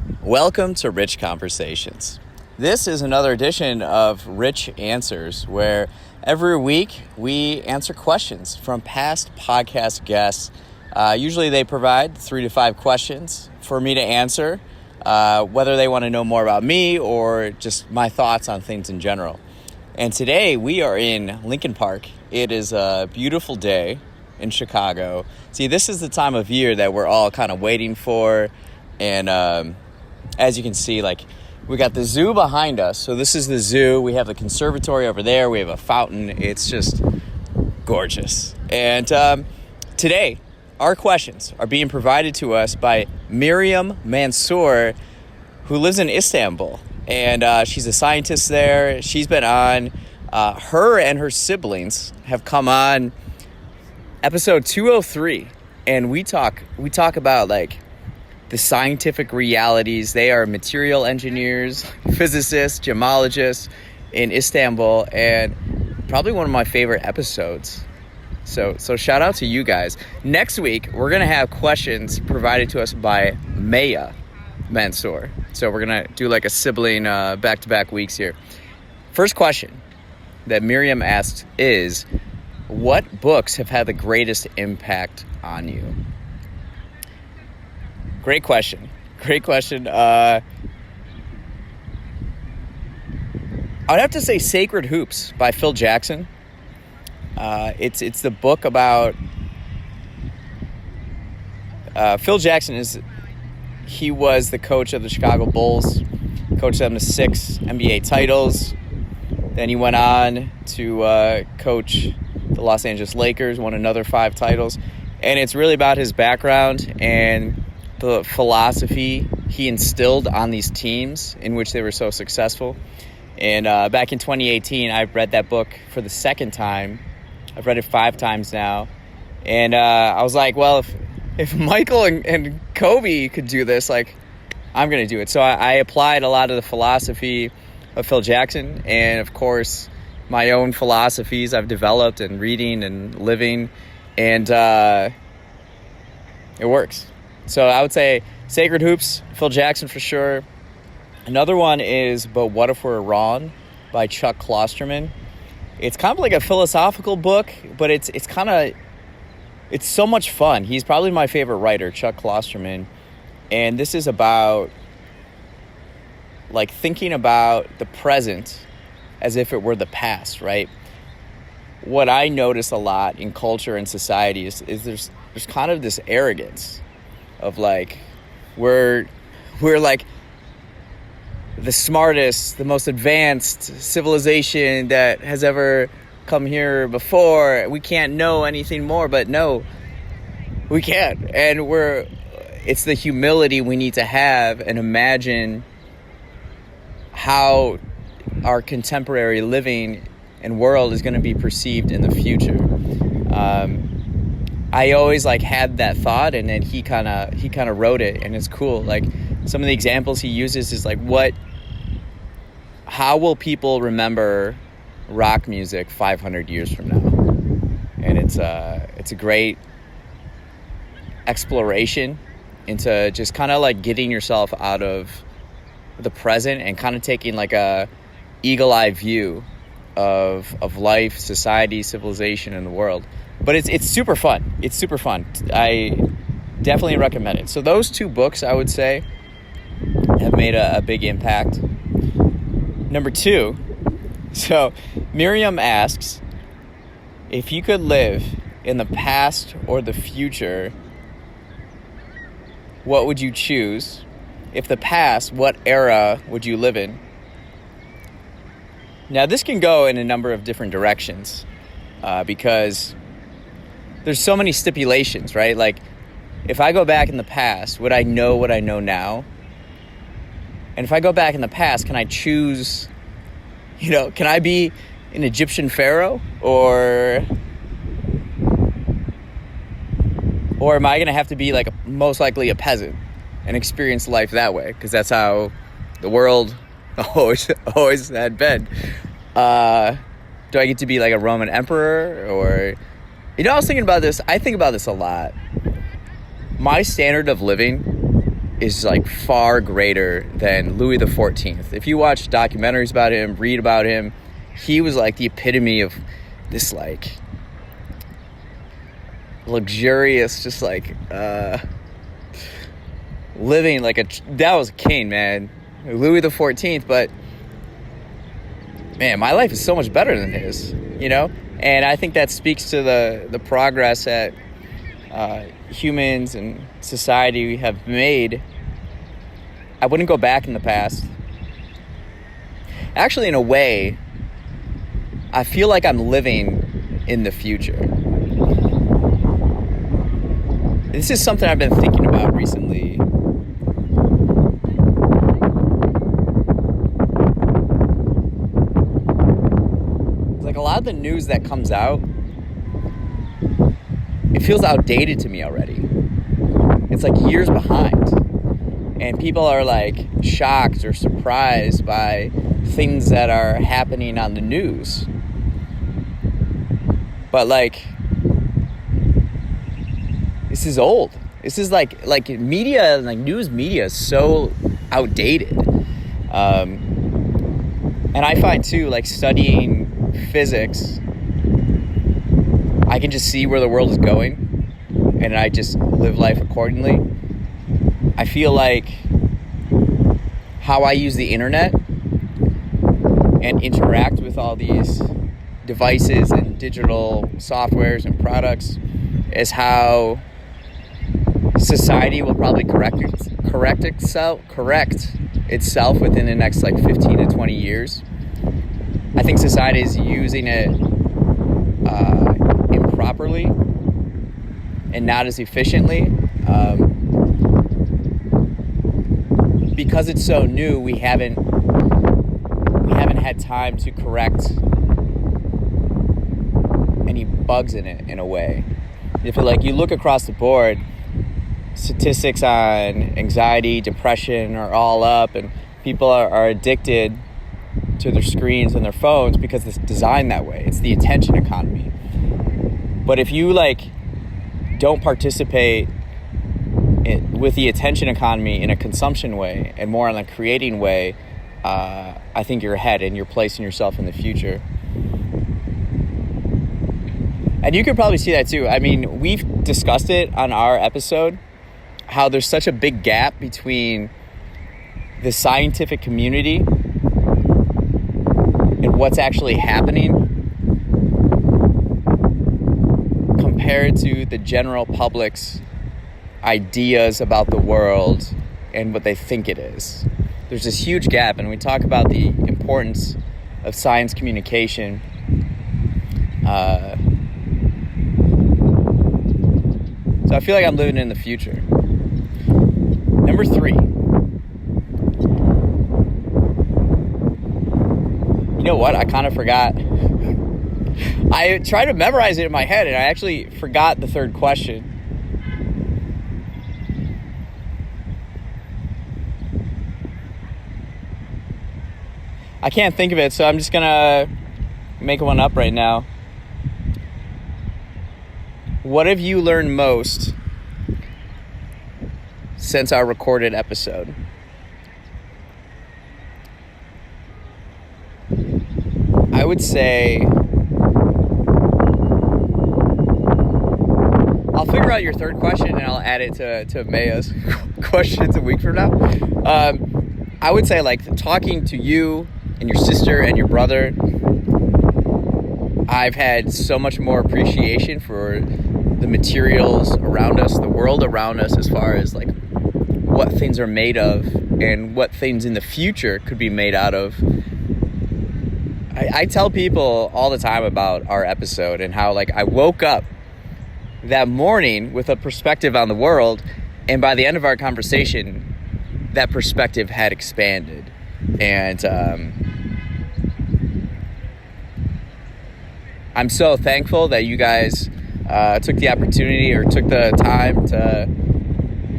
Welcome to Rich Conversations. This is another edition of Rich Answers, where every week we answer questions from past podcast guests. Usually they provide 3 to 5 questions for me to answer, whether they want to know more about me or just my thoughts on things in general. And today we are in Lincoln Park. It is a beautiful day in Chicago. See, this is the time of year that we're all kind of waiting for. And as you can see, we got the zoo behind us. So this is the zoo. We have the conservatory over there. We have a fountain. It's just gorgeous. And today, our questions are being provided to us by Maryam Mansoor, who lives in Istanbul. And she's a scientist there. She's been on. Her and her siblings have come on episode 203. And we talk about the scientific realities. They are material engineers, physicists, gemologists in Istanbul, and probably one of my favorite episodes. So shout out to you guys. Next week, we're going to have questions provided to us by Mehya Mansoor. So we're going to do a sibling back-to-back weeks here. First question that Miriam asked is, what books have had the greatest impact on you? Great question. I would have to say Sacred Hoops by Phil Jackson. It's the book about Phil Jackson. He was the coach of the Chicago Bulls, coached them to 6 NBA titles. Then he went on to coach the Los Angeles Lakers, won another 5 titles. And it's really about his background and the philosophy he instilled on these teams in which they were so successful. And back in 2018, I read that book for the second time. I've read it 5 times now. And I was like, well, if Michael and Kobe could do this, I'm going to do it. So I applied a lot of the philosophy of Phil Jackson and, of course, my own philosophies I've developed in reading and living. And it works. So I would say Sacred Hoops, Phil Jackson for sure. Another one is But What If We're Wrong by Chuck Klosterman. It's kind of like a philosophical book, but it's so much fun. He's probably my favorite writer, Chuck Klosterman. And this is about thinking about the present as if it were the past, right? What I notice a lot in culture and society is there's kind of this arrogance of we're the smartest, the most advanced civilization that has ever come here before. We can't know anything more, but no, we can't. And it's the humility we need to have and imagine how our contemporary living and world is going to be perceived in the future. I always had that thought, and then he kind of wrote it, and it's cool. Some of the examples he uses is how will people remember rock music 500 years from now? And it's a great exploration into just kind of getting yourself out of the present and kind of taking a eagle-eye view of life, society, civilization, and the world. But it's super fun. It's super fun. I definitely recommend it. So those 2 books, I would say, have made a big impact. Number 2, so Miriam asks, if you could live in the past or the future, what would you choose? If the past, what era would you live in? Now, this can go in a number of different directions because there's so many stipulations, right? If I go back in the past, would I know what I know now? And if I go back in the past, can I choose, can I be an Egyptian pharaoh or am I going to have to be most likely a peasant and experience life that way? Because that's how the world always had been. Do I get to be a Roman emperor or... I was thinking about this. I think about this a lot. My standard of living is like far greater than Louis XIV. If you watch documentaries about him, read about him, he was like the epitome of this like luxurious, just like living like that was a king, man. Louis XIV, but man, my life is so much better than his, you know? And I think that speaks to the progress that humans and society have made. I wouldn't go back in the past. Actually, in a way, I feel like I'm living in the future. This is something I've been thinking about recently. Like a lot of the news that comes out, it feels outdated to me already. It's like years behind. And people are like shocked or surprised by things that are happening on the news. But like, this is old. This is like media, like news media is so outdated. And I find too, like studying physics, I can just see where the world is going and I just live life accordingly. I feel like how I use the internet and interact with all these devices and digital softwares and products is how society will probably correct itself within the next like 15 to 20 years. I think society is using it improperly and not as efficiently. Because it's so new, we haven't had time to correct any bugs in it, in a way. If you look across the board, statistics on anxiety, depression are all up, and people are addicted to their screens and their phones because it's designed that way. It's the attention economy. But if you don't participate with the attention economy in a consumption way and more on a creating way, I think you're ahead and you're placing yourself in the future. And you can probably see that too. I mean, we've discussed it on our episode, how there's such a big gap between the scientific community and what's actually happening compared to the general public's ideas about the world and what they think it is. There's this huge gap, and we talk about the importance of science communication. So I feel like I'm living in the future. Number 3. You know what? I kind of forgot. I tried to memorize it in my head, and I actually forgot the third question. I can't think of it, so I'm just gonna make one up right now. What have you learned most since our recorded episode? I would say I'll figure out your third question and I'll add it to Mehya's questions a week from now. I would say talking to you and your sister and your brother, I've had so much more appreciation for the materials around us, the world around us, as far as what things are made of and what things in the future could be made out of. I tell people all the time about our episode and how I woke up that morning with a perspective on the world, and by the end of our conversation, that perspective had expanded. And I'm so thankful that you guys took the opportunity or took the time to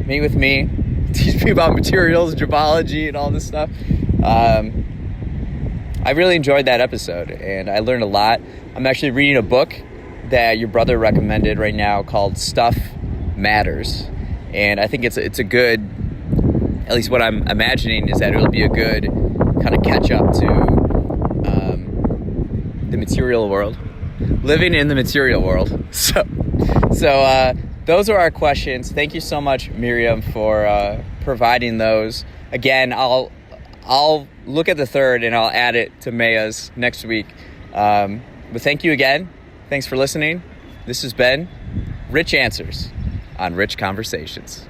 meet with me, teach me about materials, gemology, and all this stuff. I really enjoyed that episode, and I learned a lot. I'm actually reading a book that your brother recommended right now called Stuff Matters, and I think it's a good at least what I'm imagining is that it'll be a good kind of catch up to the material world, living in the material world. So those are our questions. Thank you so much, Maryam, for providing those. Again, I'll look at the third and I'll add it to Mehya's next week. But thank you again. Thanks for listening. This has been Rich Answers on Rich Conversations.